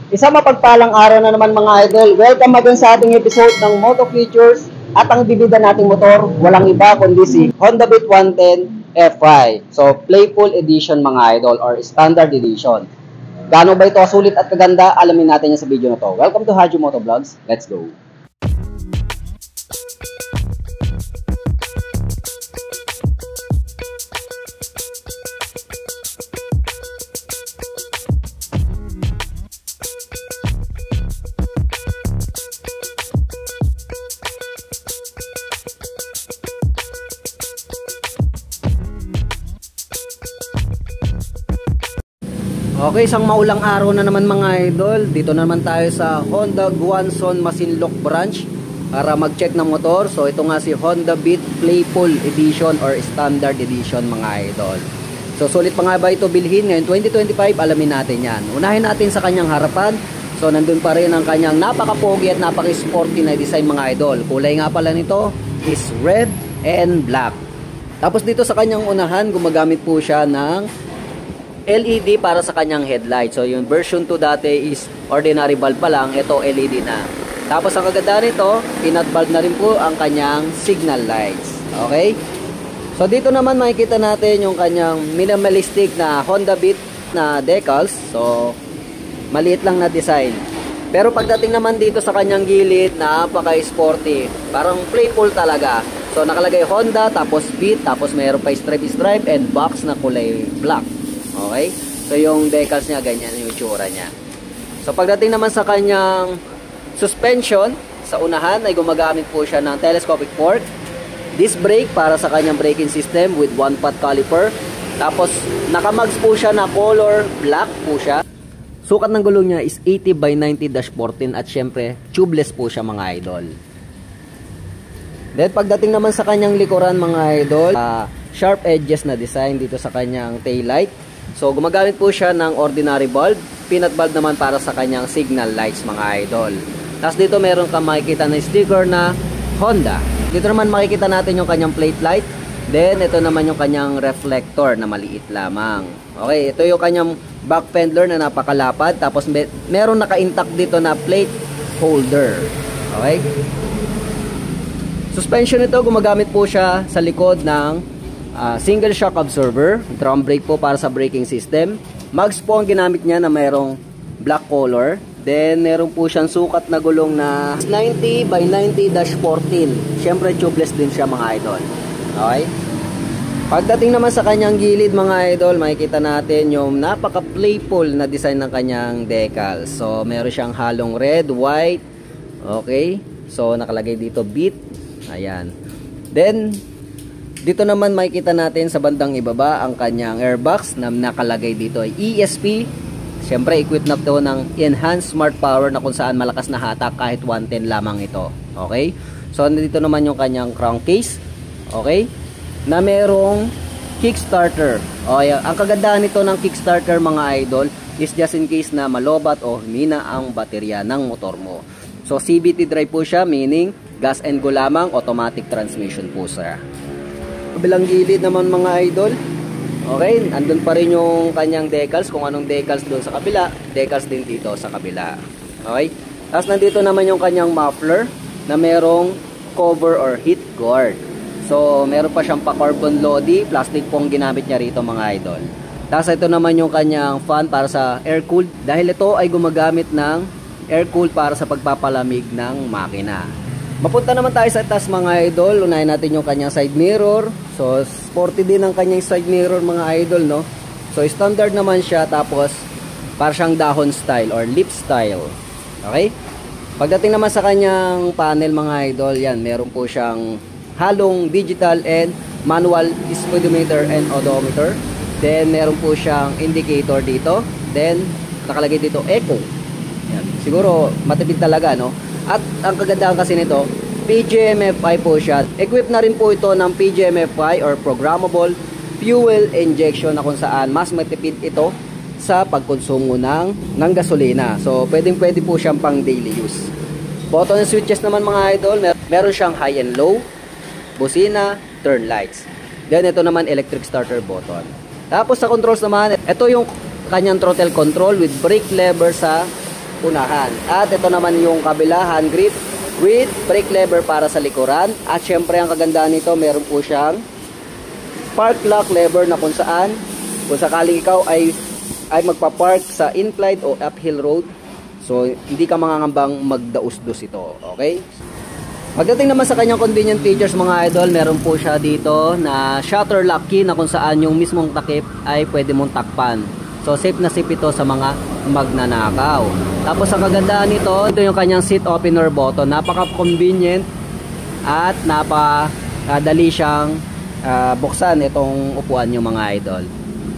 Isang mapagpalang araw na naman mga idol. Welcome again sa ating episode ng Moto Features at ang bibida nating motor, walang iba kundi si Honda Beat 110 Fi. So, Playful Edition mga idol or Standard Edition. Gaano ba ito sulit at kaganda? Alamin natin yan sa video na to. Welcome to Haju Moto Vlogs. Let's go! Okay, isang maulang araw na naman mga idol. Dito naman tayo sa Honda Guanzon Masinloc branch para mag-check ng motor. So ito nga si Honda Beat Playful Edition or Standard Edition mga idol. So sulit pa nga ba ito bilhin ngayon 2025? Alamin natin yan. Unahin natin sa kanyang harapan. So nandun pa rin ang kanyang napaka-pogi at napaka-sporty na design mga idol. Kulay nga pala nito is red and black. Tapos dito sa kanyang unahan, gumagamit po siya ng LED para sa kanyang headlight. So yung version 2 dati is ordinary bulb pa lang, ito LED na. Tapos ang kaganda nito, pinat bulb na rin po ang kanyang signal lights. Okay? So dito naman makikita natin yung kanyang minimalistic na Honda Beat na decals. So maliit lang na design. Pero pagdating naman dito sa kanyang gilid, napaka-sporty. Parang playful talaga. So nakalagay Honda, tapos Beat, tapos mayroon pa stripe and box na kulay black. Okay? So yung decals niya, ganyan yung itsura niya. So pagdating naman sa kanyang suspension, sa unahan ay gumagamit po siya ng telescopic fork. Disc brake para sa kanyang braking system with 1-pot caliper. Tapos nakamags po siya na color black po siya. Sukat ng gulong niya is 80/90-14 at syempre tubeless po siya mga idol. Then pagdating naman sa kanyang likuran mga idol, sharp edges na design dito sa kanyang taillight. So gumagamit po siya ng ordinary bulb, peanut bulb naman para sa kanyang signal lights mga idol. Tapos dito meron kang makikita na sticker na Honda. Dito naman makikita natin yung kanyang plate light. Then ito naman yung kanyang reflector na maliit lamang. Okay, ito yung kanyang back fender na napakalapad. Tapos meron naka-intact dito na plate holder. Okay. Suspension nito, gumagamit po siya sa likod ng single shock absorber, drum brake po para sa braking system. Mags po ang ginamit niya na mayroong black color. Then meron po siyang sukat na gulong na 90/90-14. Syempre tubeless din siya mga idol. Okay? Pagdating naman sa kanyang gilid mga idol, makikita natin yung napaka-playful na design ng kanyang decals. So meron siyang halong red, white. Okay? So nakalagay dito Beat. Ayan. Then dito naman makikita natin sa bandang ibaba ang kanyang airbox na nakalagay dito ay ESP. Siyempre equipped na ito ng enhanced smart power na kung saan malakas na hatak kahit 110 lamang ito. Okay? So dito naman yung kanyang crankcase. Okay? Na merong kickstarter. Okay, ang kagandahan nito ng kickstarter mga idol is just in case na malobat o humina ang baterya ng motor mo. So CVT drive po siya, meaning gas and go lamang, automatic transmission po siya. Kabilang gilid naman mga idol. Okay, andun pa rin yung kanyang decals. Kung anong decals doon sa kabila, decals din dito sa kabila. Okay, tapos nandito naman yung kanyang muffler na merong cover or heat guard. So meron pa siyang pa-carbon lodi, plastic pong ginamit niya rito mga idol. Tapos ito naman yung kanyang fan para sa air cooled, dahil ito ay gumagamit ng air cooled para sa pagpapalamig ng makina. Mapunta naman tayo sa taas mga idol. Unahin natin yung kanyang side mirror. So sporty din ang kanyang side mirror mga idol, no? So standard naman siya, tapos para siyang dahon style or lip style. Okay? Pagdating naman sa kanyang panel mga idol, yan, meron po siyang halong digital and manual speedometer and odometer. Then meron po siyang indicator dito. Then nakalagay dito echo. Yan. Siguro matipid talaga, no? At ang kagandahan kasi nito, PGMFI po siya. Equipped na rin po ito ng PGMFI or Programmable Fuel Injection na kung saan mas matipid ito sa pagkonsumo ng gasolina. So pwede po siyang pang daily use. Button and switches naman mga idol, meron siyang high and low, busina, turn lights. Then ito naman electric starter button. Tapos sa controls naman, ito yung kanyang throttle control with brake lever sa unahan. At ito naman yung kabila, hand grip with brake lever para sa likuran. At syempre ang kagandahan nito, meron po siyang park lock lever na kung saan kung sakaling ikaw ay magpa-park sa incline o uphill road, so hindi ka mangangambang magdaus-dus ito. Okay? Pagdating naman sa kanyang convenient features mga idol, meron po siya dito na shutter lock key na kung saan yung mismong takip ay pwede mong takpan. So safe na safe ito sa mga magnanakaw. Tapos ang kagandahan nito, ito yung kanyang seat opener button. Napaka-convenient at napakadali siyang buksan itong upuan nyo mga idol.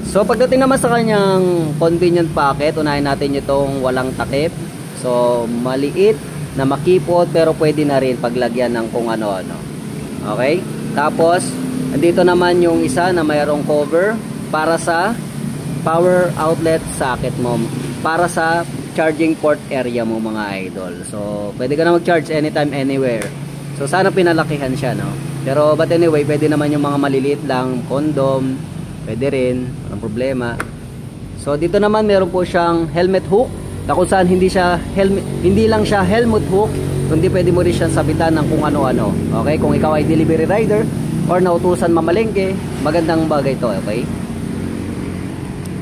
So pagdating naman sa kanyang convenient pocket, unahin natin itong walang takip. So maliit na makipot pero pwede na rin paglagyan ng kung ano-ano. Okay? Tapos andito naman yung isa na mayroong cover para sa power outlet socket mo, para sa charging port area mo mga idol. So pwede ka na mag-charge anytime anywhere. So sana pinalakihan siya, no? Pero but anyway, pwede naman yung mga maliliit lang, condom, pwede rin, walang problema. So dito naman meron po siyang helmet hook na kung saan hindi lang siya helmet hook, kundi pwede mo rin siya sabitan ng kung ano-ano. Okay? Kung ikaw ay delivery rider or nautusan mamalengke, magandang bagay ito. Okay?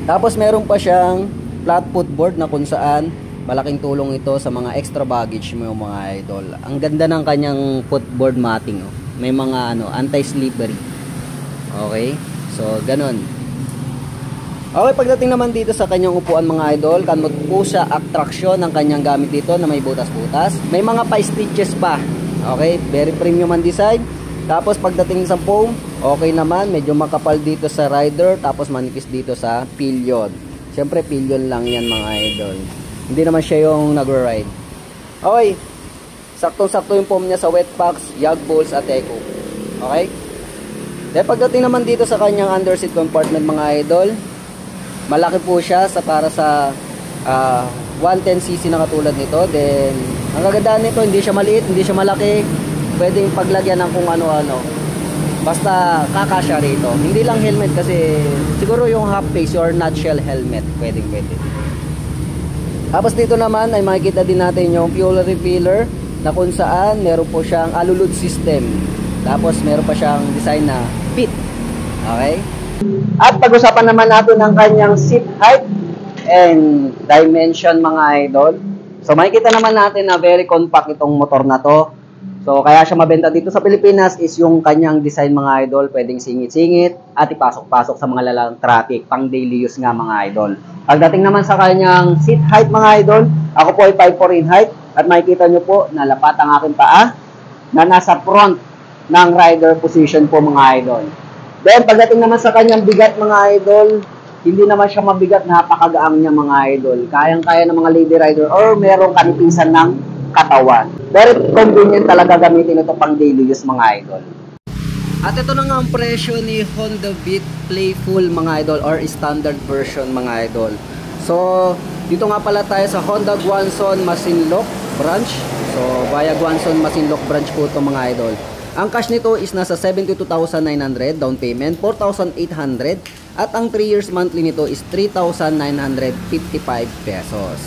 Tapos meron pa siyang flat footboard na kung saan malaking tulong ito sa mga extra baggage mo mga idol. Ang ganda ng kanyang footboard matting. Oh. May mga anti-slippery. Okay? So, ganun. Okay, pagdating naman dito sa kanyang upuan mga idol, kanot po siya attraction ng kanyang gamit dito na may butas-butas. May mga pa-stitches pa. Okay, very premium ang design. Tapos pagdating sa foam, okay naman, medyo makapal dito sa rider, tapos manipis dito sa pillion. Siyempre pillion lang yan mga idol. Hindi naman siya yung nag-ride. Okay, saktong-sakto yung foam niya sa wet packs, yag balls at eco. Okay? Then pagdating naman dito sa kanyang underseat compartment mga idol, malaki po siya para sa 110cc na katulad nito. Then ang kagandahan nito, hindi siya maliit, hindi siya malaki. Pwedeng paglagyan ng kung ano-ano. Basta kakasya rito. Hindi lang helmet kasi siguro yung half face or nutshell helmet, pwede. Tapos dito naman ay makikita din natin yung fuel refiller na kung saan meron po siyang alulud system. Tapos meron pa siyang design na pit. Okay? At pag-usapan naman natin ang kanyang seat height and dimension mga idol. So makikita naman natin na very compact itong motor na to. So kaya siya mabenta dito sa Pilipinas is yung kanyang design mga idol. Pwedeng singit-singit at ipasok-pasok sa mga lalang traffic. Pang daily use nga mga idol. Pagdating naman sa kanyang seat height mga idol, ako po ay 5'4" in height. At makikita nyo po na lapat ang aking paa na nasa front ng rider position po mga idol. Then pagdating naman sa kanyang bigat mga idol, hindi naman siya mabigat, napakagaang niya mga idol. Kayang-kaya ng mga lady rider or merong kanipisan ng katawan. Very convenient talaga gamitin ito pang daily use mga idol. At ito na nga ang presyo ni Honda Beat Playful mga idol or standard version mga idol. So dito nga pala tayo sa Honda Guangzhou Masinloc branch. So via Guangzhou Masinloc branch po ito mga idol. Ang cash nito is nasa 72,900 down payment, 4,800 at ang 3 years monthly nito is 3,955 pesos.